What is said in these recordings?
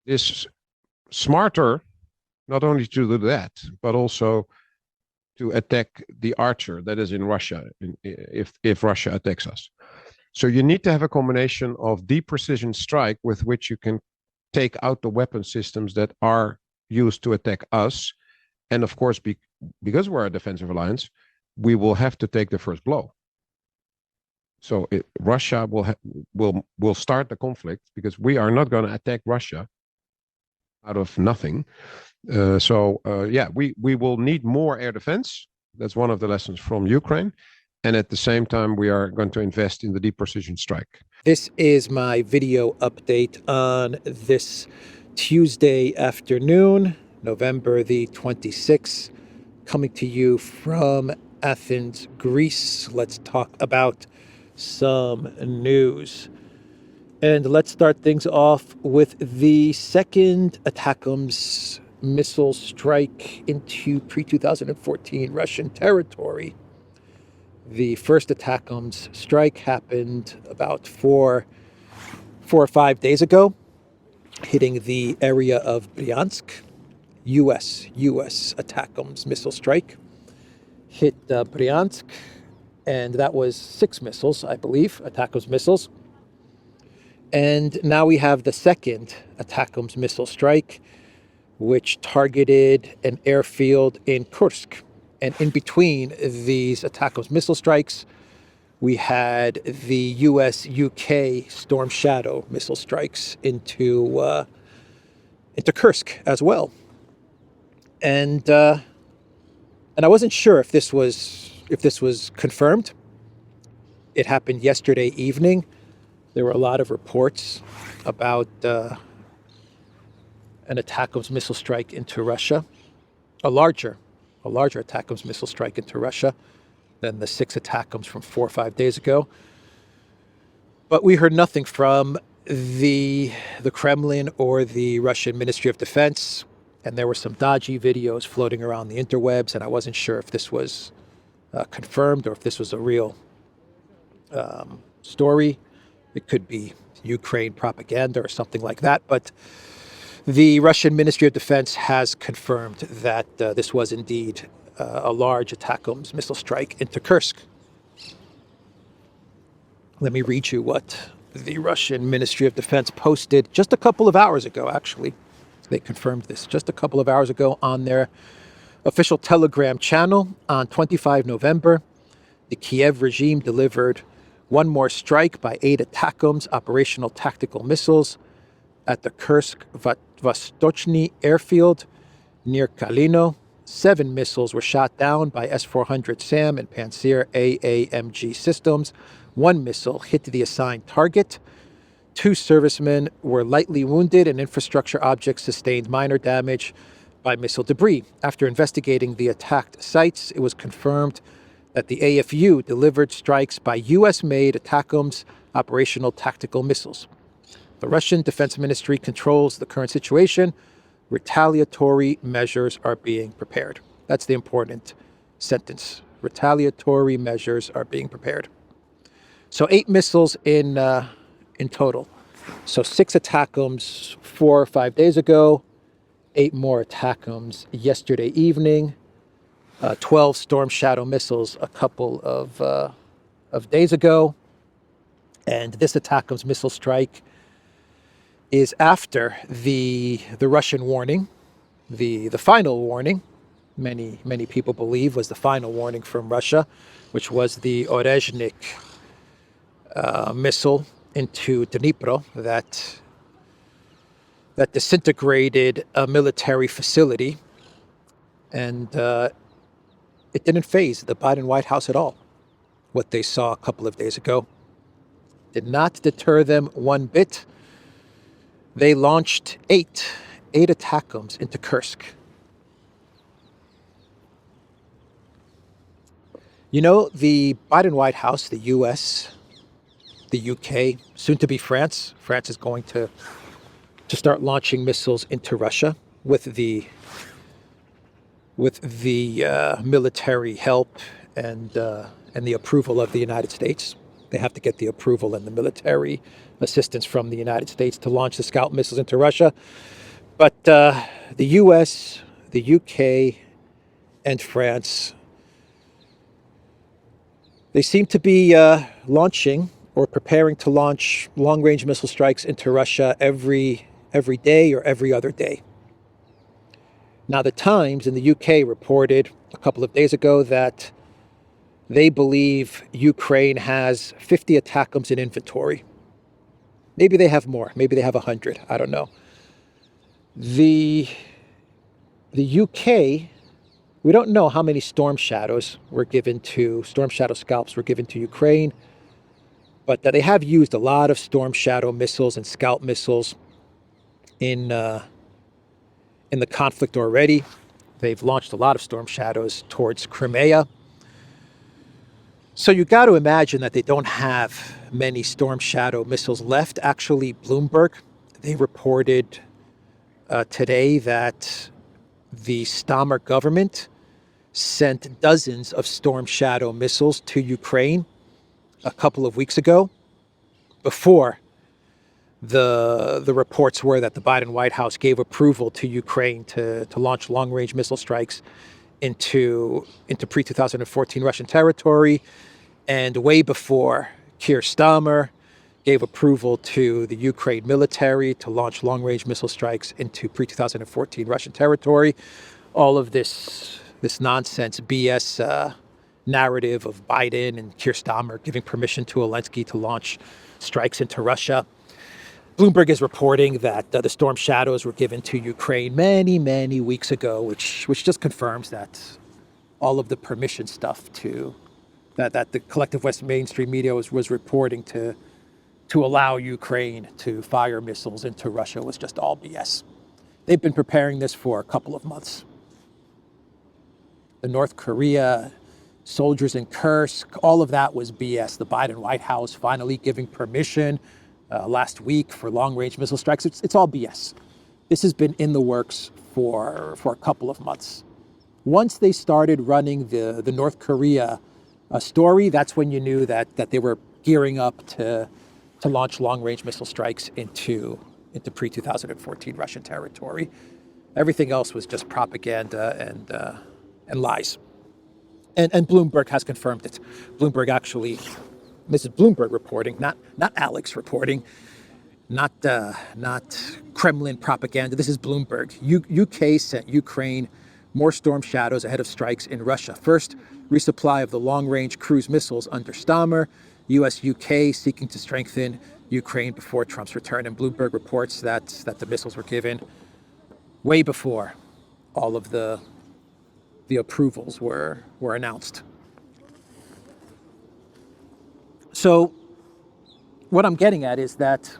is smarter not only to do that, but also to attack the archer that is in Russia if Russia attacks us. So you need to have a combination of deep precision strike with which you can take out the weapon systems that are used to attack us. And of course, because we're a defensive alliance, we will have to take the first blow. So Russia will start the conflict because we are not going to attack Russia out of nothing. We will need more air defense. That's one of the lessons from Ukraine. And at the same time, we are going to invest in the deep precision strike. This is my video update on this Tuesday afternoon, November the 26th, coming to you from Athens, Greece. Let's talk about some news. And let's start things off with the second ATACMS missile strike into pre-2014 Russian territory. The first ATACMS strike happened about four or 5 days ago, hitting the area of Bryansk. U.S. ATACMS missile strike hit Bryansk, and that was 6 missiles, I believe, ATACMS missiles. And now we have the second ATACMS missile strike, which targeted an airfield in Kursk. And in between these ATACMS missile strikes, we had the US-UK Storm Shadow missile strikes into Kursk as well. And I wasn't sure if this was confirmed. It happened yesterday evening. There were a lot of reports about an ATACMS missile strike into Russia, a larger ATACMS missile strike into Russia than the 6 ATACMS from 4 or 5 days ago. But we heard nothing from the Kremlin or the Russian Ministry of Defense, and there were some dodgy videos floating around the interwebs, and I wasn't sure if this was confirmed or if this was a real story. It could be Ukraine propaganda or something like that, but the Russian Ministry of Defense has confirmed that this was indeed a large ATACMS missile strike into Kursk. Let me read you what the Russian Ministry of Defense posted just a couple of hours ago, actually. They confirmed this just a couple of hours ago on their official Telegram channel. On 25 November, the Kiev regime delivered one more strike by 8 ATACMS operational tactical missiles at the Kursk Vostochny airfield near Kalino. 7 missiles were shot down by S-400 SAM and Pantsir AAMG systems. 1 missile hit the assigned target. 2 servicemen were lightly wounded, and infrastructure objects sustained minor damage by missile debris. After investigating the attacked sites, it was confirmed that the AFU delivered strikes by U.S.-made ATACMS operational tactical missiles. The Russian Defense Ministry controls the current situation. Retaliatory measures are being prepared. That's the important sentence. Retaliatory measures are being prepared. So 8 missiles in total. So 6 ATACMS 4 or 5 days ago, 8 more ATACMS yesterday evening, 12 Storm Shadow missiles a couple of days ago, and this ATACMS missile strike is after the Russian warning, the final warning, many people believe was the final warning from Russia, which was the Orezhnik missile into Dnipro that disintegrated a military facility, and it didn't faze the Biden White House at all. What they saw a couple of days ago did not deter them one bit. They launched 8 ATACMS into Kursk. You know, the Biden White House, the US, the UK, soon to be France. France is going to start launching missiles into Russia with the military help and the approval of the United States. They have to get the approval and the military assistance from the United States to launch the Scout missiles into Russia. But the US, the UK, and France, they seem to be launching or preparing to launch long-range missile strikes into Russia every day or every other day. Now, the Times in the UK reported a couple of days ago that they believe Ukraine has 50 ATACMS in inventory. Maybe they have more. Maybe they have 100. I don't know. The UK, we don't know how many Storm Shadow scalps were given to Ukraine, but they have used a lot of Storm Shadow missiles and Scalp missiles in the conflict already. They've launched a lot of Storm Shadows towards Crimea. So you got to imagine that they don't have many Storm Shadow missiles left. Actually, Bloomberg, they reported today that the Stammer government sent dozens of Storm Shadow missiles to Ukraine a couple of weeks ago, before the reports were that the Biden White House gave approval to Ukraine to launch long-range missile strikes into pre-2014 Russian territory, and way before Keir Starmer gave approval to the Ukraine military to launch long-range missile strikes into pre-2014 Russian territory. All of this nonsense BS narrative of Biden and Keir Starmer giving permission to Zelensky to launch strikes into Russia. Bloomberg is reporting that the Storm Shadows were given to Ukraine many, many weeks ago, which just confirms that all of the permission stuff that the collective West mainstream media was reporting to allow Ukraine to fire missiles into Russia was just all BS. They've been preparing this for a couple of months. The North Korea soldiers in Kursk, all of that was BS. The Biden White House finally giving permission last week for long-range missile strikes. It's all BS. This has been in the works for a couple of months. Once they started running the North Korea story, that's when you knew that they were gearing up to launch long-range missile strikes into pre-2014 Russian territory. Everything else was just propaganda and lies. And Bloomberg has confirmed it. Bloomberg actually, this is Bloomberg reporting, not Alex reporting, not Kremlin propaganda. This is Bloomberg. UK sent Ukraine more Storm Shadows ahead of strikes in Russia. First, resupply of the long-range cruise missiles under Stammer. US-UK seeking to strengthen Ukraine before Trump's return. And Bloomberg reports that the missiles were given way before all of the approvals were announced. So what I'm getting at is that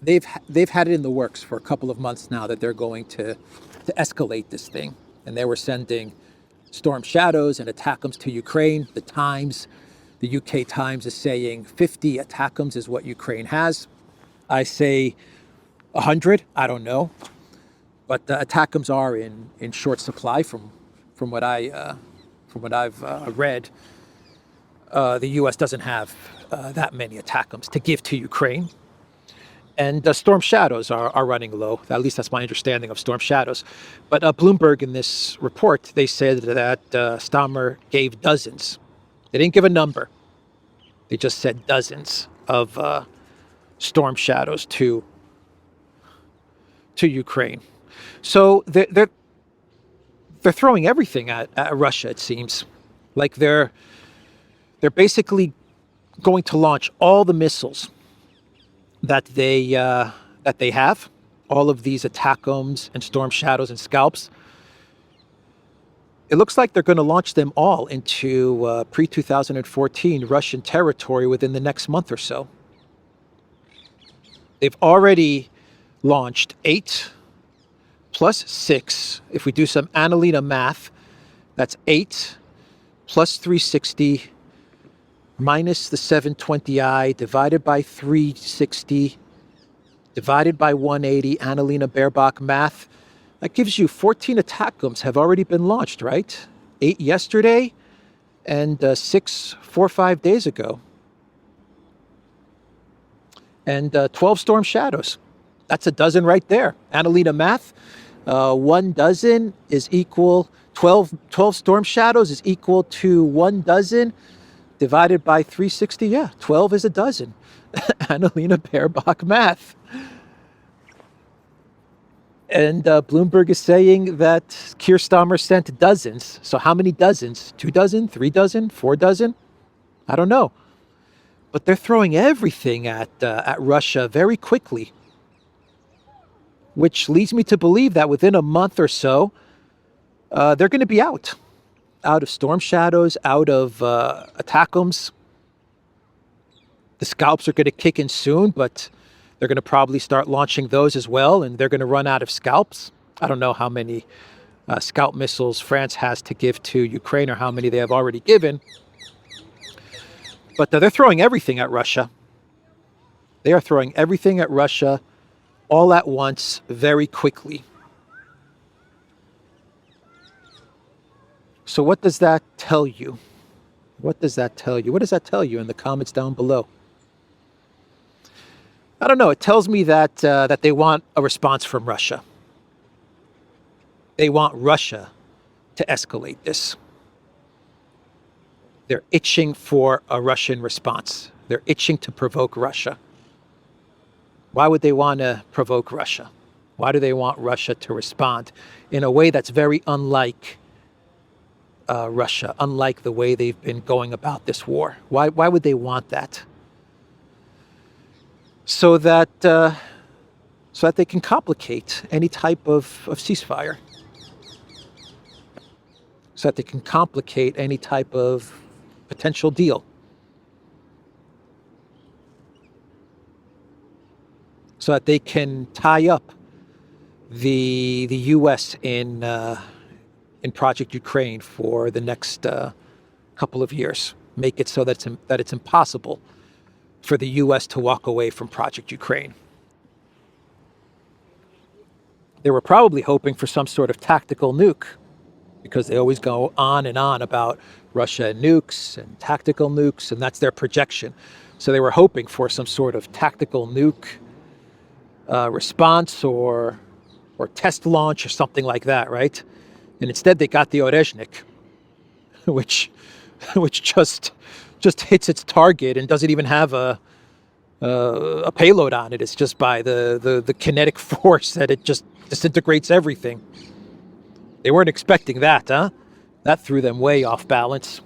they've had it in the works for a couple of months now that they're going to escalate this thing. And they were sending Storm Shadows and ATACMS to Ukraine. The UK Times is saying 50 ATACMS is what Ukraine has. I say 100, I don't know. But ATACMS are in short supply from what I've read. The U.S. doesn't have that many ATACMS to give to Ukraine, and Storm Shadows are running low. At least that's my understanding of Storm Shadows. But Bloomberg, in this report, they said that Stammer gave dozens. They didn't give a number. They just said dozens of Storm Shadows to Ukraine. So they're throwing everything at Russia, it seems. Like they're basically going to launch all the missiles that they have, all of these ATACMS and Storm Shadows and Scalps. It looks like they're going to launch them all into pre-2014 Russian territory within the next month or so. They've already launched 8 plus 6. If we do some Annalena math, that's 8 plus 360 minus the 720i divided by 360 divided by 180, Annalena Baerbock math. That gives you 14 ATACMS have already been launched, right? 8 yesterday and 6 4 or 5 days ago. And 12 Storm Shadows. That's a dozen right there. Annalena math, 1 dozen is equal, 12 storm shadows is equal to 1 dozen divided by 360. Yeah, 12 is a dozen. Annalena Baerbock math. And Bloomberg is saying that Keir Starmer sent dozens. So how many dozens? 2 dozen, 3 dozen, 4 dozen? I don't know. But they're throwing everything at Russia very quickly, which leads me to believe that within a month or so, they're going to be out of Storm Shadows, out of ATACMS. The scalps are going to kick in soon, but they're going to probably start launching those as well, and they're going to run out of scalps. I don't know how many scalp missiles France has to give to Ukraine or how many they have already given. But they're throwing everything at Russia. They are throwing everything at Russia all at once, very quickly. So what does that tell you? What does that tell you? What does that tell you in the comments down below? I don't know. It tells me that that they want a response from Russia. They want Russia to escalate this. They're itching for a Russian response. They're itching to provoke Russia. Why would they want to provoke Russia? Why do they want Russia to respond in a way that's very unlike Russia, unlike the way they've been going about this war? Why would they want that? So that they can complicate any type of ceasefire. So that they can complicate any type of potential deal. So that they can tie up the U.S. in Project Ukraine for the next couple of years. Make it so that it's impossible for the U.S. to walk away from Project Ukraine. They were probably hoping for some sort of tactical nuke, because they always go on and on about Russia and nukes and tactical nukes, and that's their projection. So they were hoping for some sort of tactical nuke response or test launch or something like that, right? And instead they got the Orezhnik, which just hits its target and doesn't even have a payload on it. It's just by the kinetic force that it just disintegrates everything. They weren't expecting that, huh? That threw them way off balance.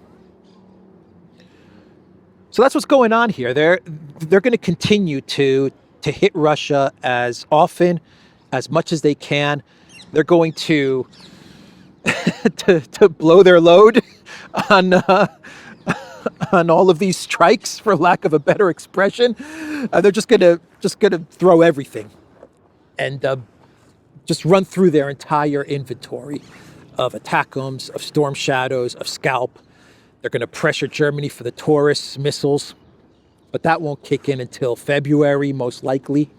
So that's what's going on here. They're going to continue to hit Russia as often, as much as they can. They're going to to blow their load on all of these strikes, for lack of a better expression. They're just gonna throw everything and just run through their entire inventory of ATACMS, of Storm Shadows, of Scalp. They're going to pressure Germany for the Taurus missiles, but that won't kick in until February, most likely.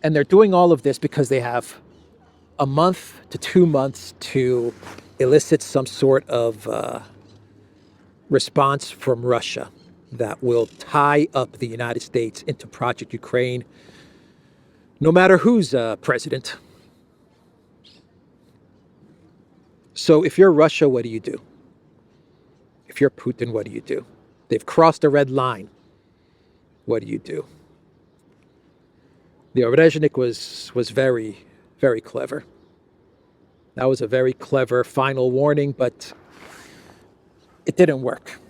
And they're doing all of this because they have a month to 2 months to elicit some sort of response from Russia that will tie up the United States into Project Ukraine, no matter who's president. So if you're Russia, what do you do? If you're Putin, what do you do? They've crossed a red line. What do you do? The Orezhnik was very, very clever. That was a very clever final warning, but it didn't work.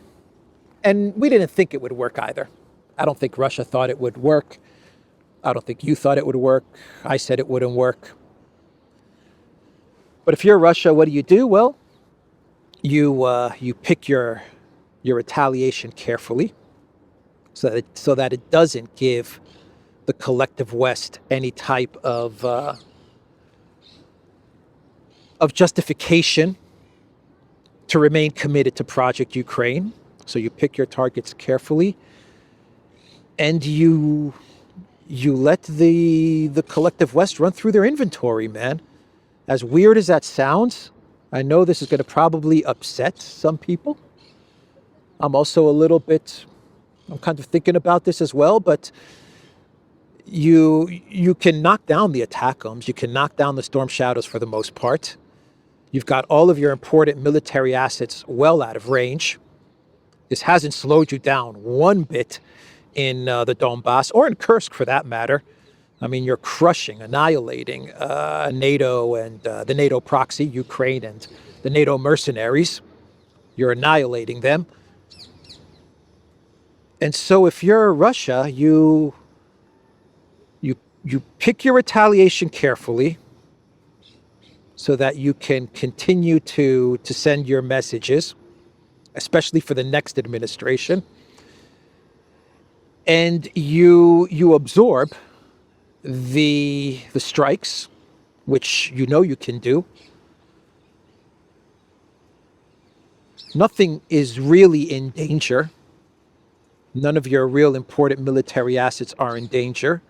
And we didn't think it would work either. I don't think Russia thought it would work. I don't think you thought it would work. I said it wouldn't work. But if you're Russia, what do? Well, you pick your retaliation carefully, so that it doesn't give the collective West any type of justification to remain committed to Project Ukraine. So you pick your targets carefully, and you let the collective West run through their inventory, man. As weird as that sounds, I know this is going to probably upset some people. I'm also I'm kind of thinking about this as well, but You can knock down the ATACMS, you can knock down the Storm Shadows for the most part. You've got all of your important military assets well out of range. This hasn't slowed you down one bit in the Donbass, or in Kursk for that matter. I mean, you're crushing, annihilating NATO and the NATO proxy, Ukraine, and the NATO mercenaries. You're annihilating them. And so if you're Russia, you pick your retaliation carefully so that you can continue to send your messages, especially for the next administration. And you absorb the strikes, which you know you can do. Nothing is really in danger. None of your real important military assets are in danger.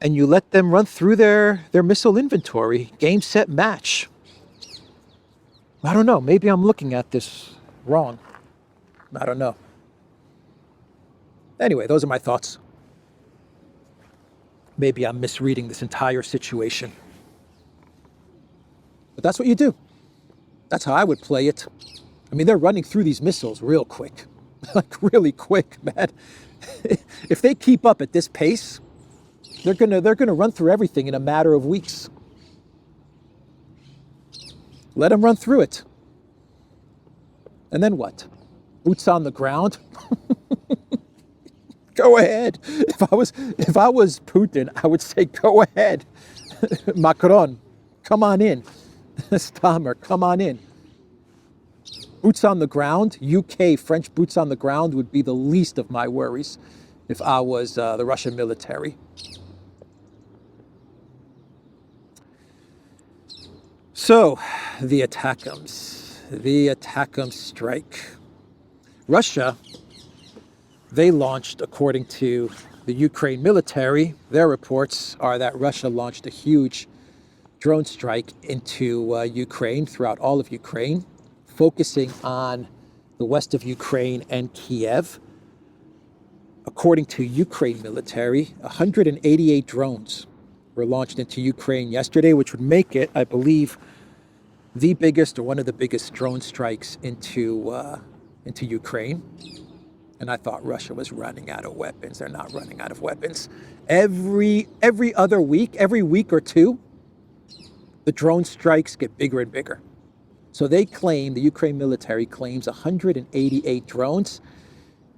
And you let them run through their missile inventory. Game, set, match. I don't know. Maybe I'm looking at this wrong. I don't know. Anyway, those are my thoughts. Maybe I'm misreading this entire situation. But that's what you do. That's how I would play it. I mean, they're running through these missiles real quick. Like, really quick, man. If they keep up at this pace, they're gonna run through everything in a matter of weeks. Let them run through it. And then what? Boots on the ground? Go ahead. If I was Putin, I would say go ahead. Macron, come on in. Stammer, come on in. Boots on the ground, UK, French boots on the ground would be the least of my worries if I was the Russian military. So, the ATACMS strike. Russia, they launched, according to the Ukraine military, their reports are that Russia launched a huge drone strike into Ukraine, throughout all of Ukraine, focusing on the west of Ukraine and Kiev. According to Ukraine military, 188 drones were launched into Ukraine yesterday, which would make it, I believe, the biggest or one of the biggest drone strikes into Ukraine. And I thought Russia was running out of weapons. They're not running out of weapons. Every other week, every week or two, the drone strikes get bigger and bigger. So they claim, the Ukraine military claims 188 drones,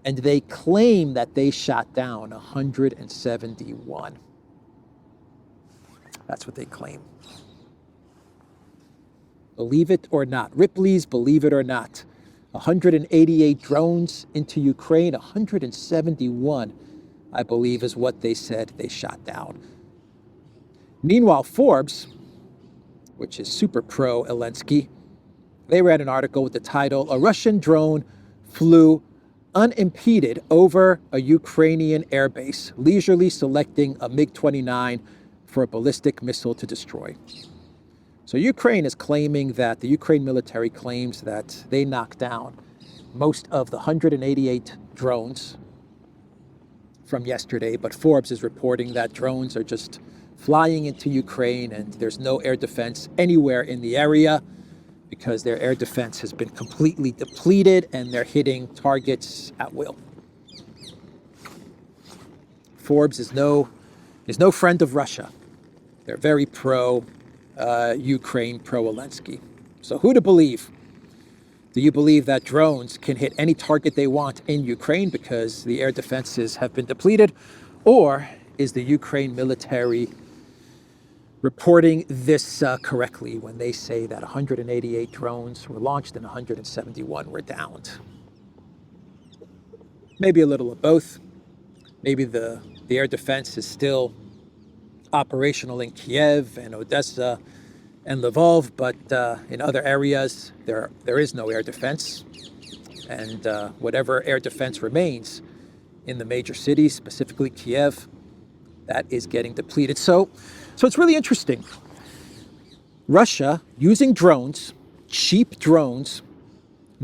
and they claim that they shot down 171. That's what they claim. Believe it or not. Ripley's, believe it or not. 188 drones into Ukraine, 171, I believe, is what they said they shot down. Meanwhile, Forbes, which is super pro-Zelensky, they ran an article with the title, "A Russian Drone Flew Unimpeded Over a Ukrainian Airbase, Leisurely Selecting a MiG-29 for a Ballistic Missile to Destroy." So Ukraine is claiming that, the Ukraine military claims that they knocked down most of the 188 drones from yesterday, but Forbes is reporting that drones are just flying into Ukraine and there's no air defense anywhere in the area because their air defense has been completely depleted and they're hitting targets at will. Forbes is no friend of Russia. They're very pro-Ukraine, pro-Zelensky. So who to believe? Do you believe that drones can hit any target they want in Ukraine because the air defenses have been depleted? Or is the Ukraine military reporting this correctly when they say that 188 drones were launched and 171 were downed? Maybe a little of both. Maybe the air defense is still operational in Kiev and Odessa and Lvov, but in other areas there is no air defense, and whatever air defense remains in the major cities, specifically Kiev, that is getting depleted. So it's really interesting. Russia using drones, cheap drones,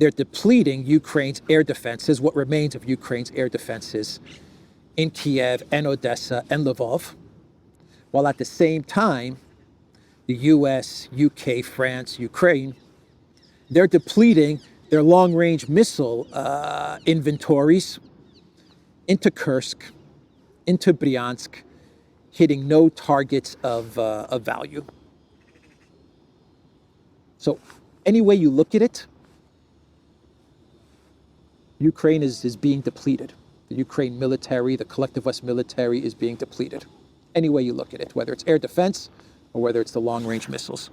they're depleting Ukraine's air defenses, what remains of Ukraine's air defenses in Kiev and Odessa and Lvov, while at the same time, the US, UK, France, Ukraine, they're depleting their long-range missile inventories into Kursk, into Bryansk, hitting no targets of value. So any way you look at it, Ukraine is being depleted. The Ukraine military, the collective West military is being depleted. Any way you look at it, whether it's air defense or whether it's the long-range missiles.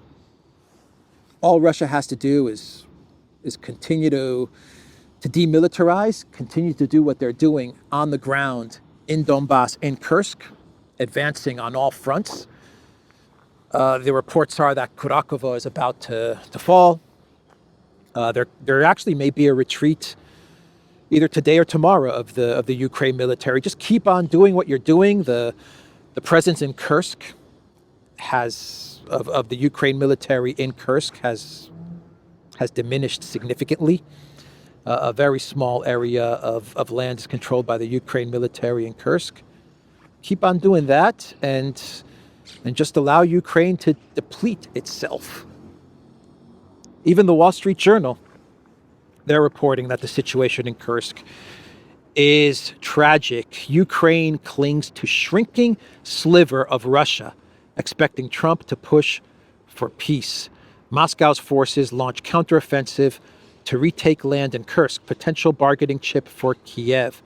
All Russia has to do is continue to demilitarize, continue to do what they're doing on the ground in Donbass, in Kursk, advancing on all fronts. The reports are that Kurakovo is about to fall. There actually may be a retreat either today or tomorrow of the Ukraine military. Just keep on doing what you're doing. The presence in Kursk of the Ukraine military in Kursk has diminished significantly. A very small area of land is controlled by the Ukraine military in Kursk. Keep on doing that and just allow Ukraine to deplete itself. Even the Wall Street Journal, they're reporting that the situation in Kursk is tragic. Ukraine clings to shrinking sliver of Russia, expecting Trump to push for peace. Moscow's forces launch counteroffensive to retake land in Kursk, potential bargaining chip for Kiev.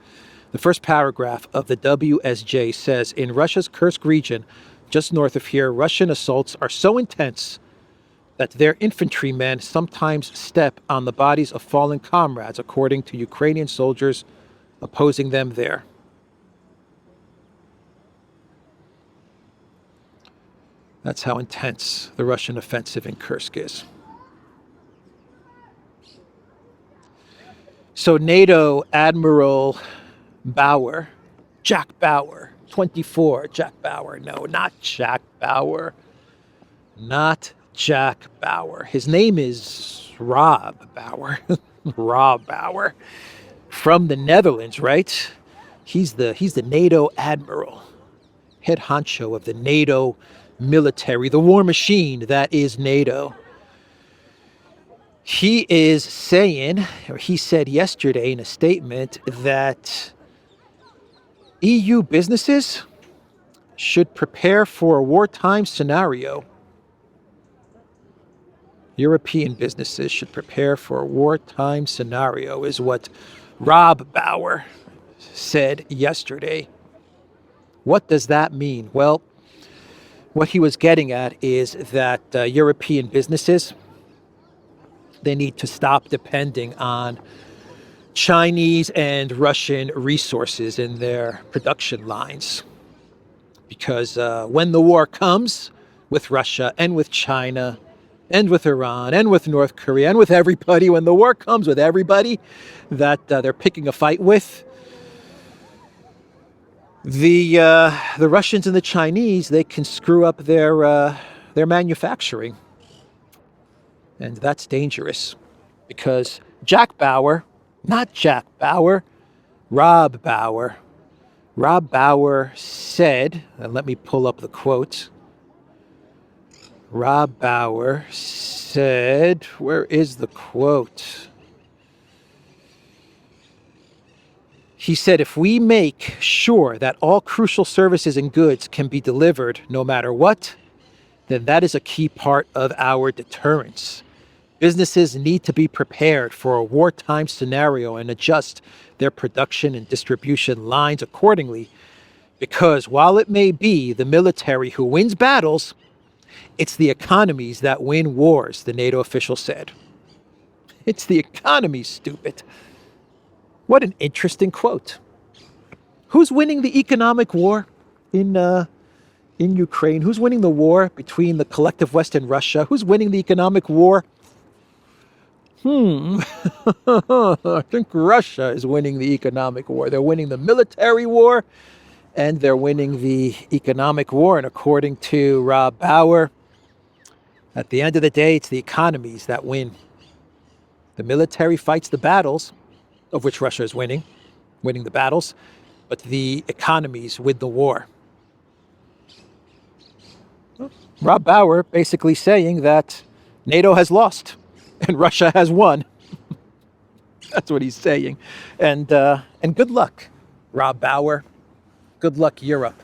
The first paragraph of the WSJ says, in Russia's Kursk region, just north of here, Russian assaults are so intense that their infantrymen sometimes step on the bodies of fallen comrades, according to Ukrainian soldiers opposing them there. That's how intense the Russian offensive in Kursk is. So NATO Admiral Bauer, Jack Bauer, 24, Jack Bauer. No, not Jack Bauer. Not Jack Bauer. His name is Rob Bauer. Rob Bauer. From the Netherlands, right? He's the NATO Admiral, head honcho of the NATO military, the war machine that is NATO. He is saying, or he said yesterday in a statement, that EU businesses should prepare for a wartime scenario. European businesses should prepare for a wartime scenario, is what Rob Bauer said yesterday. What does that mean? Well, what he was getting at is that European businesses, they need to stop depending on Chinese and Russian resources in their production lines. Because when the war comes with Russia and with China and with Iran and with North Korea and with everybody, when the war comes with everybody that they're picking a fight with, the Russians and the Chinese, they can screw up their manufacturing. And that's dangerous because Jack Bauer, not Jack Bauer, Rob Bauer. Rob Bauer said, and let me pull up the quote. Rob Bauer said, where is the quote? He said, if we make sure that all crucial services and goods can be delivered no matter what, then that is a key part of our deterrence. Businesses need to be prepared for a wartime scenario and adjust their production and distribution lines accordingly, because while it may be the military who wins battles, it's the economies that win wars, the NATO official said. It's the economy, stupid. What an interesting quote. Who's winning the economic war in Ukraine? Who's winning the war between the collective West and Russia? Who's winning the economic war? I think Russia is winning the economic war. They're winning the military war and they're winning the economic war. And according to Rob Bauer, at the end of the day, it's the economies that win. The military fights the battles, of which Russia is winning the battles, but the economies win the war. Rob Bauer basically saying that NATO has lost and Russia has won. That's what he's saying. And good luck, Rob Bauer. Good luck, Europe,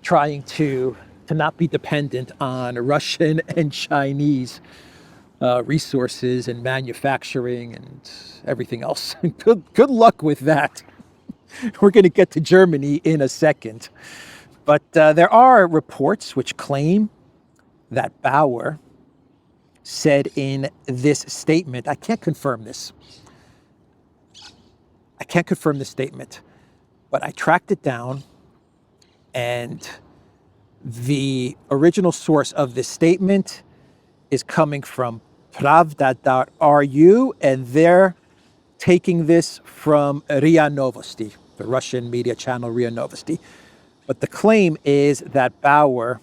trying to not be dependent on Russian and Chinese resources and manufacturing and everything else. Good luck with that. We're going to get to Germany in a second. But there are reports which claim that Bauer said in this statement, I can't confirm this. I can't confirm this statement, but I tracked it down, and the original source of this statement is coming from Pravda.ru, and they're taking this from RIA Novosti, the Russian media channel RIA Novosti. But the claim is that Bauer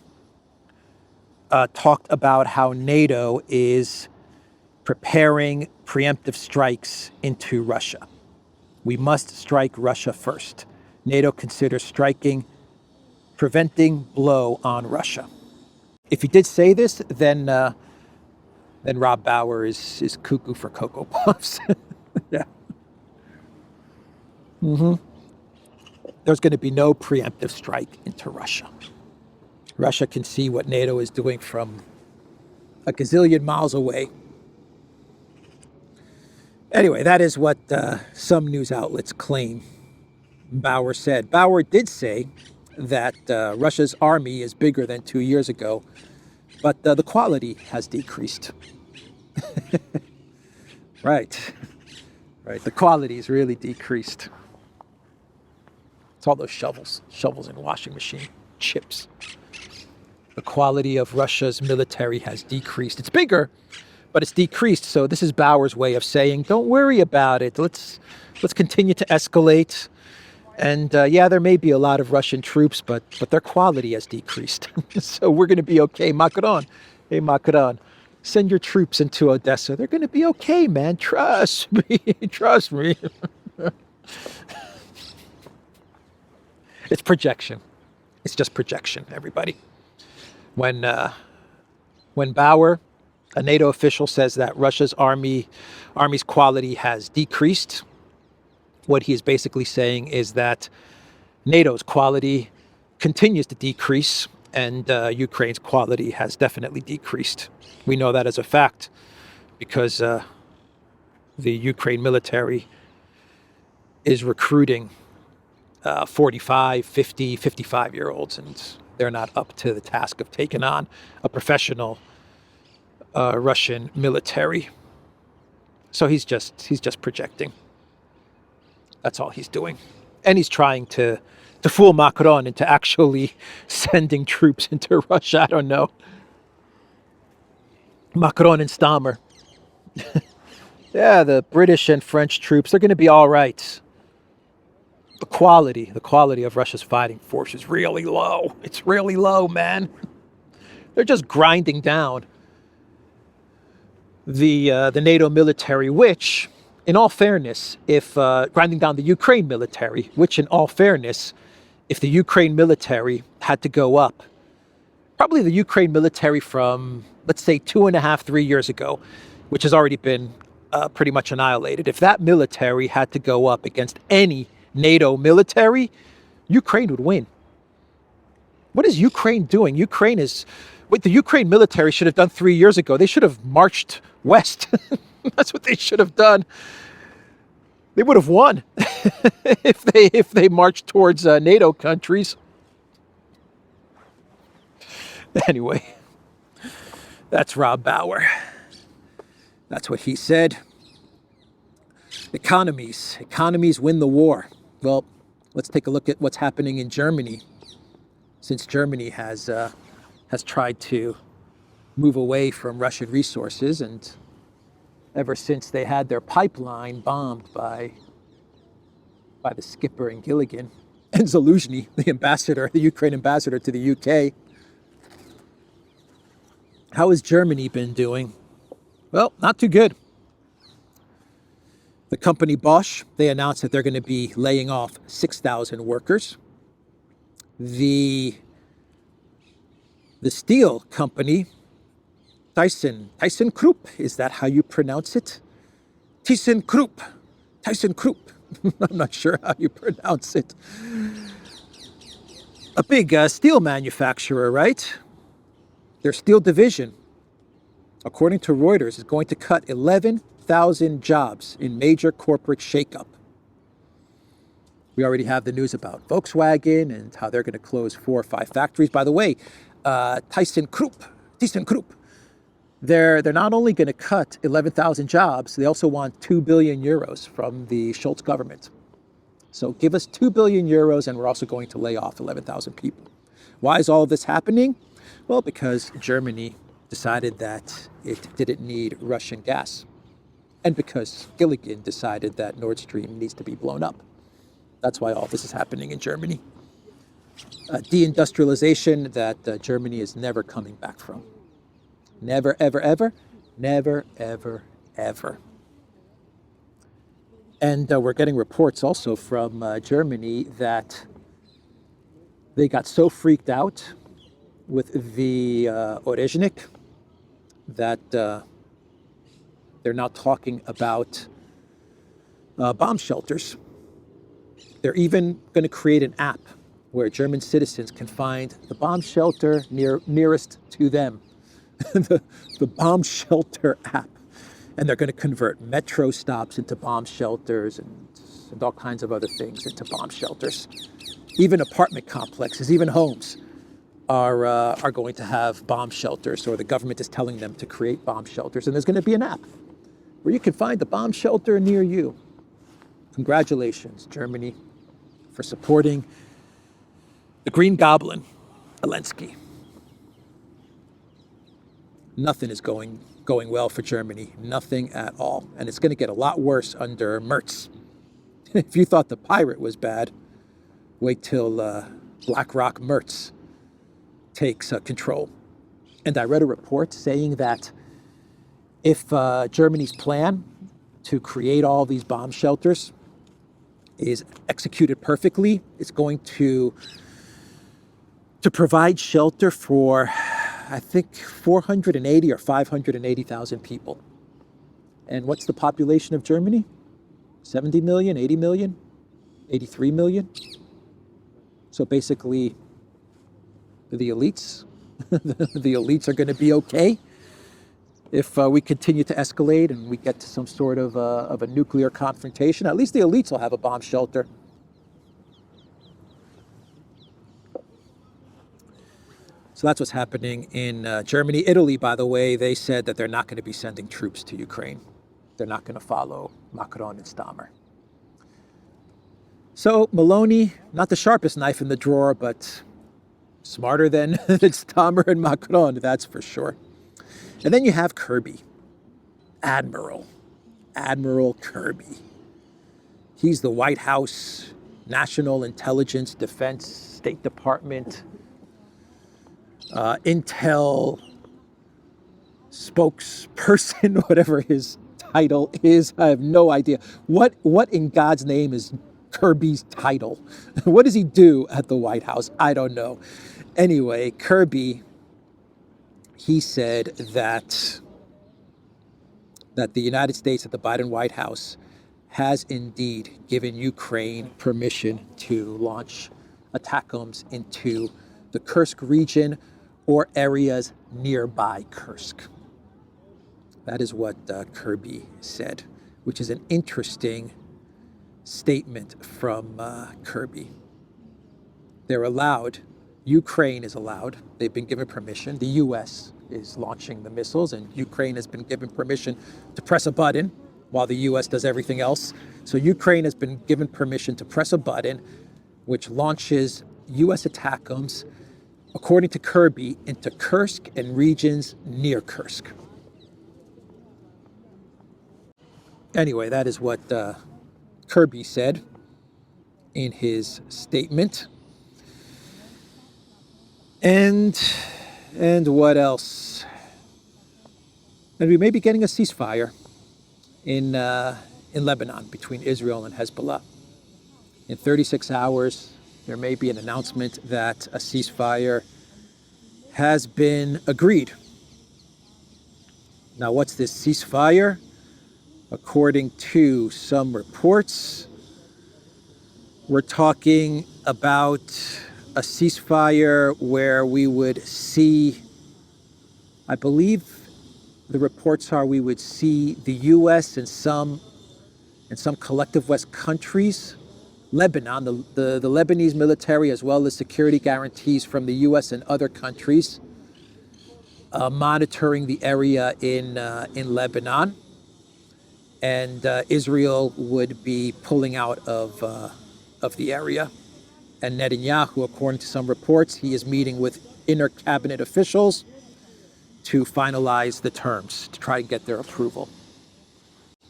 talked about how NATO is preparing preemptive strikes into Russia. We must strike Russia first. NATO considers striking preventing blow on Russia. If he did say this, then Rob Bauer is cuckoo for Cocoa Puffs. Yeah. There's going to be no preemptive strike into Russia. Russia can see what NATO is doing from a gazillion miles away. Anyway, that is what some news outlets claim Bauer said. Bauer did say that Russia's army is bigger than 2 years ago, but the quality has decreased. Right. The quality has really decreased. It's all those shovels in washing machine, chips. The quality of Russia's military has decreased. It's bigger, but it's decreased. So this is Bauer's way of saying, don't worry about it. Let's continue to escalate. And yeah, there may be a lot of Russian troops, but their quality has decreased. So we're going to be okay. Macron, hey Macron, send your troops into Odessa. They're going to be okay, man. Trust me. Trust me. It's projection. It's just projection, everybody. When Bauer, a NATO official, says that Russia's army's quality has decreased, what he is basically saying is that NATO's quality continues to decrease, and Ukraine's quality has definitely decreased. We know that as a fact because the Ukraine military is recruiting 45, 50, 55-year-olds, and they're not up to the task of taking on a professional Russian military. So he's just projecting. That's all he's doing. And he's trying to fool Macron into actually sending troops into Russia. I don't know. Macron and Stammer. Yeah, the British and French troops, they're going to be all right. The quality of Russia's fighting force is really low. It's really low, man. They're just grinding down the NATO military, which, in all fairness, if grinding down the Ukraine military, which, in all fairness, if the Ukraine military had to go up, probably the Ukraine military from, let's say, 2.5, 3 years ago, which has already been pretty much annihilated, if that military had to go up against any NATO military, Ukraine would win. What is Ukraine doing? Ukraine is what the Ukraine military should have done 3 years ago. They should have marched west. That's what they should have done. They would have won if they marched towards NATO countries. Anyway, that's Rob Bauer. That's what he said. Economies win the war. Well, let's take a look at what's happening in Germany. Since Germany has tried to move away from Russian resources, and ever since they had their pipeline bombed by the skipper in Gilligan and Zaluzhny, the Ukraine ambassador to the UK. How has Germany been doing? Well, not too good. The company Bosch, they announced that they're going to be laying off 6,000 workers. The steel company, ThyssenKrupp, is that how you pronounce it? ThyssenKrupp. I'm not sure how you pronounce it. A big steel manufacturer, right? Their steel division, according to Reuters, is going to cut 11,000 jobs in major corporate shakeup. We already have the news about Volkswagen and how they're going to close 4 or 5 factories. By the way, ThyssenKrupp, they're not only going to cut 11,000 jobs, they also want 2 billion euros from the Schultz government. So give us 2 billion euros and we're also going to lay off 11,000 people. Why is all of this happening? Well, because Germany decided that it didn't need Russian gas. And because Gilligan decided that Nord Stream needs to be blown up. That's why all this is happening in Germany. Deindustrialization that Germany is never coming back from. Never, ever, ever. Never, ever, ever. And we're getting reports also from Germany that they got so freaked out with the Orezhnik that they're now talking about bomb shelters. They're even going to create an app where German citizens can find the bomb shelter nearest to them. the bomb shelter app. And they're going to convert metro stops into bomb shelters and all kinds of other things into bomb shelters. Even apartment complexes, even homes are going to have bomb shelters, or the government is telling them to create bomb shelters. And there's going to be an app where you can find the bomb shelter near you. Congratulations, Germany, for supporting the Green Goblin, Zelensky. Nothing is going well for Germany. Nothing at all. And it's going to get a lot worse under Merz. If you thought the pirate was bad, wait till BlackRock Merz takes control. And I read a report saying that if Germany's plan to create all these bomb shelters is executed perfectly, it's going to provide shelter for, I think, 480 or 580,000 people. And what's the population of Germany? 70 million, 80 million, 83 million. So basically, the elites, the elites are going to be okay if we continue to escalate and we get to some sort of a nuclear confrontation. At least the elites will have a bomb shelter. So that's what's happening in Germany. Italy, by the way, they said that they're not going to be sending troops to Ukraine. They're not going to follow Macron and Stammer. So Meloni, not the sharpest knife in the drawer, but smarter than Stammer and Macron, that's for sure. And then you have Kirby, Admiral Kirby. He's the White House, National Intelligence, Defense, State Department, Intel spokesperson, whatever his title is. I have no idea. What in God's name is Kirby's title? What does he do at the White House? I don't know. Anyway, Kirby, he said that the United States at the Biden White House has indeed given Ukraine permission to launch ATACMS into the Kursk region or areas nearby Kursk. That is what Kirby said, which is an interesting statement from Kirby. They're allowed, Ukraine is allowed, they've been given permission. The US is launching the missiles and Ukraine has been given permission to press a button while the US does everything else. So Ukraine has been given permission to press a button which launches US ATACMS, according to Kirby, into Kursk and regions near Kursk. Anyway, that is what Kirby said in his statement. And what else? And we may be getting a ceasefire in in Lebanon between Israel and Hezbollah. In 36 hours, there may be an announcement that a ceasefire has been agreed. Now, what's this ceasefire? According to some reports, we're talking about a ceasefire where we would see, I believe the reports are we would see the US and some collective West countries, Lebanon, the Lebanese military, as well as security guarantees from the US and other countries, monitoring the area in Lebanon. And Israel would be pulling out of the area. And Netanyahu, according to some reports, he is meeting with inner cabinet officials to finalize the terms, to try and get their approval.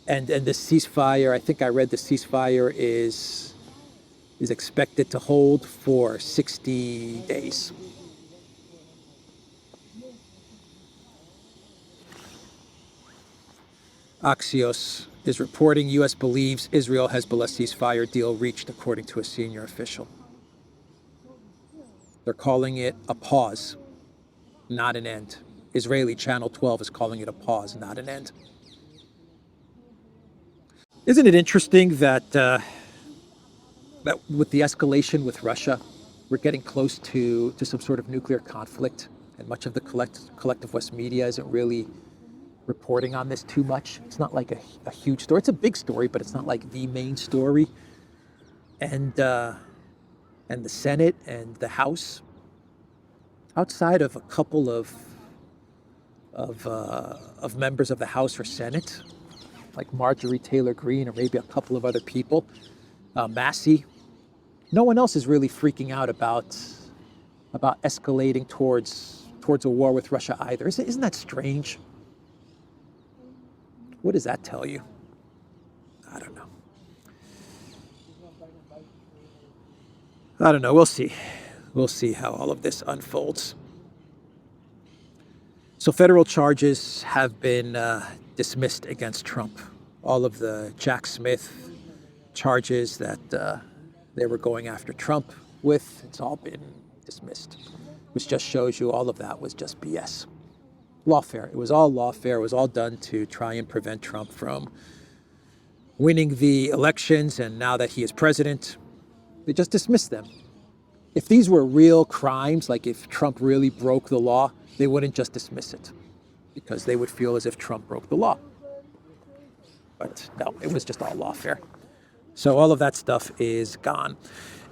And the ceasefire, I think I read the ceasefire is expected to hold for 60 days. Axios is reporting U.S. believes Israel-Hezbollah ceasefire deal reached, according to a senior official. They're calling it a pause, not an end. Israeli Channel 12 is calling it a pause, not an end. Isn't it interesting that that with the escalation with Russia, we're getting close to some sort of nuclear conflict, and much of the collective West media isn't really reporting on this too much. It's not like a huge story. It's a big story, but it's not like the main story. And the Senate and the House, outside of a couple of members of the House or Senate, like Marjorie Taylor Greene or maybe a couple of other people, Massey, no one else is really freaking out about escalating towards a war with Russia either. Isn't that strange? What does that tell you? I don't know. We'll see. We'll see how all of this unfolds. So federal charges have been dismissed against Trump. All of the Jack Smith charges that they were going after Trump with, it's all been dismissed, which just shows you all of that was just BS. Lawfare. It was all lawfare. It was all done to try and prevent Trump from winning the elections. And now that he is president, they just dismissed them. If these were real crimes, like if Trump really broke the law, they wouldn't just dismiss it because they would feel as if Trump broke the law. But no, it was just all lawfare. So all of that stuff is gone.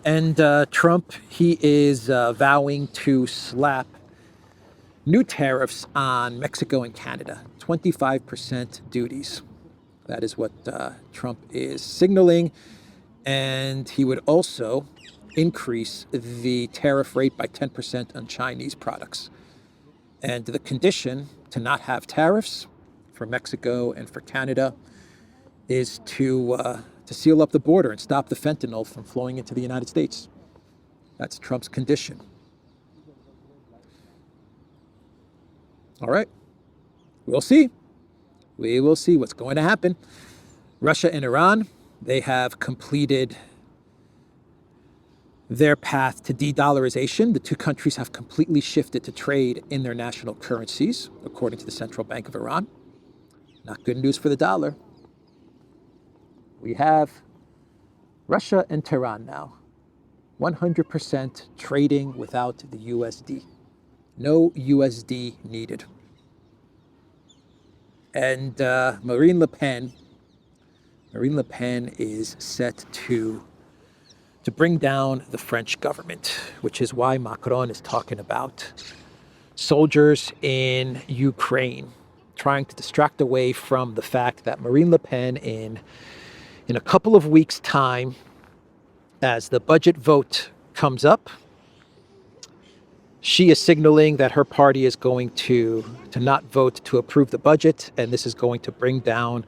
And Trump, he is vowing to slap new tariffs on Mexico and Canada, 25% duties. That is what Trump is signaling. And he would also increase the tariff rate by 10% on Chinese products. And the condition to not have tariffs for Mexico and for Canada is to seal up the border and stop the fentanyl from flowing into the United States. That's Trump's condition. All right. We'll see. We will see what's going to happen. Russia and Iran, they have completed their path to de-dollarization. The two countries have completely shifted to trade in their national currencies, according to the Central Bank of Iran. Not good news for the dollar. We have Russia and Tehran now, 100% trading without the USD. No USD needed. And Marine Le Pen is set to bring down the French government, which is why Macron is talking about soldiers in Ukraine, trying to distract away from the fact that Marine Le Pen in a couple of weeks' time, as the budget vote comes up, she is signaling that her party is going to not vote to approve the budget, and this is going to bring down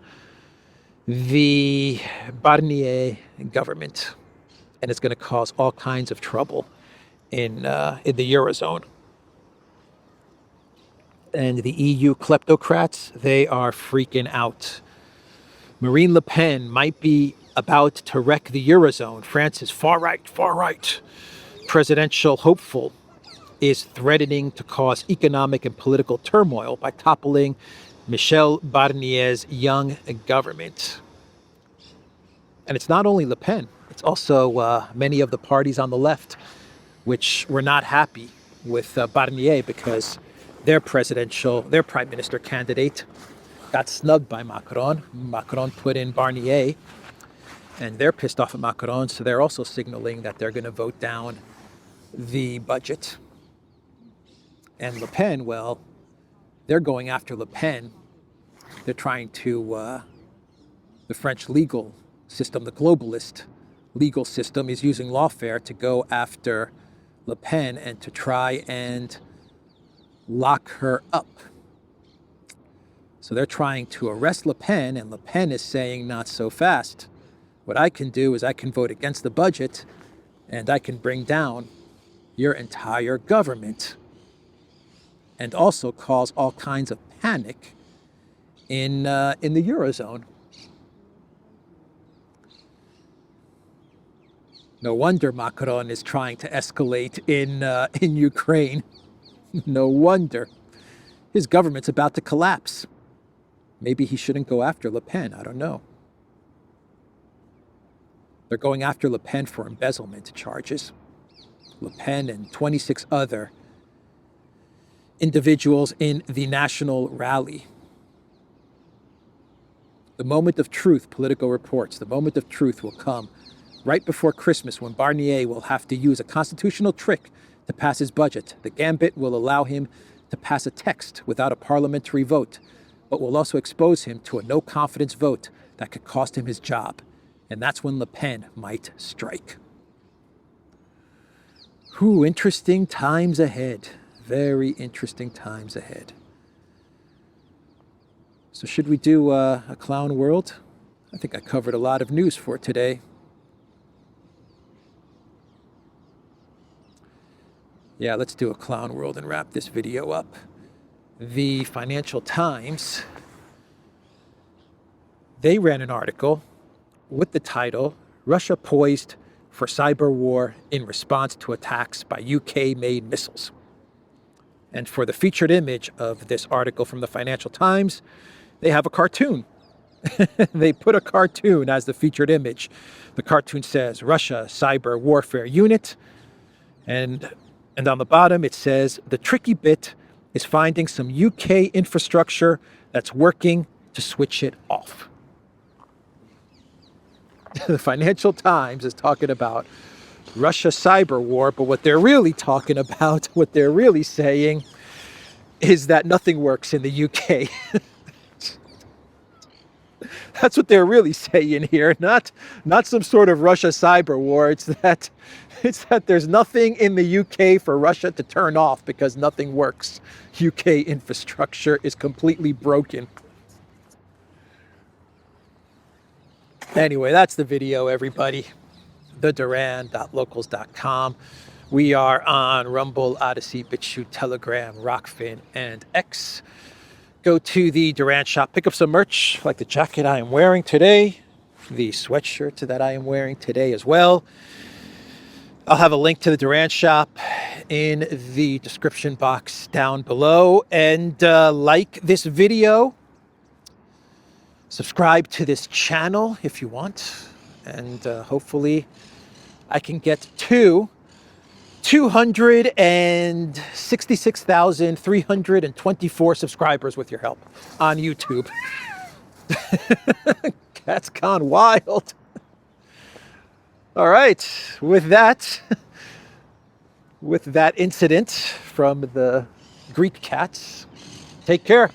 the Barnier government, and it's going to cause all kinds of trouble in the Eurozone. And the EU kleptocrats, they are freaking out Marine Le Pen might be about to wreck the Eurozone. France's far right presidential hopeful is threatening to cause economic and political turmoil by toppling Michel Barnier's young government. And it's not only Le Pen, it's also many of the parties on the left, which were not happy with Barnier because their prime minister candidate got snubbed by Macron. Macron put in Barnier, and they're pissed off at Macron, so they're also signaling that they're going to vote down the budget. And Le Pen, well, they're going after Le Pen. They're trying to, the French legal system, the globalist legal system, is using lawfare to go after Le Pen and to try and lock her up. So they're trying to arrest Le Pen, and Le Pen is saying, not so fast. What I can do is I can vote against the budget, and I can bring down your entire government, and also cause all kinds of panic in the Eurozone. No wonder Macron is trying to escalate in Ukraine. No wonder. His government's about to collapse. Maybe he shouldn't go after Le Pen. I don't know. They're going after Le Pen for embezzlement charges. Le Pen and 26 other individuals in the National Rally. The moment of truth, Politico reports, the moment of truth will come right before Christmas, when Barnier will have to use a constitutional trick to pass his budget. The gambit will allow him to pass a text without a parliamentary vote, but will also expose him to a no-confidence vote that could cost him his job. And that's when Le Pen might strike. Interesting times ahead. Very interesting times ahead. So should we do a clown world? I think I covered a lot of news for today. Yeah, let's do a clown world and wrap this video up. The Financial Times, they ran an article with the title, Russia Poised for Cyber War in Response to Attacks by UK-Made Missiles. And for the featured image of this article from the Financial Times, they have a cartoon. They put a cartoon as the featured image. The cartoon says, Russia Cyber Warfare Unit. And on the bottom it says, the tricky bit is finding some UK infrastructure that's working to switch it off. The Financial Times is talking about Russia cyber war, but what they're really talking about, what they're really saying, is that nothing works in the UK. That's what they're really saying here, not some sort of Russia cyber war. It's that there's nothing in the UK for Russia to turn off because nothing works. UK infrastructure is completely broken. Anyway, that's the video, everybody. theduran.locals.com. We are on Rumble, Odyssey, BitChute, Telegram, Rockfin, and X. Go to the Duran shop, pick up some merch, like the jacket I am wearing today, the sweatshirt that I am wearing today as well. I'll have a link to the Duran shop in the description box down below. And like this video, subscribe to this channel if you want. And hopefully I can get to 266,324 subscribers with your help on YouTube. Cat's gone wild. All right, with that incident from the Greek cats, take care.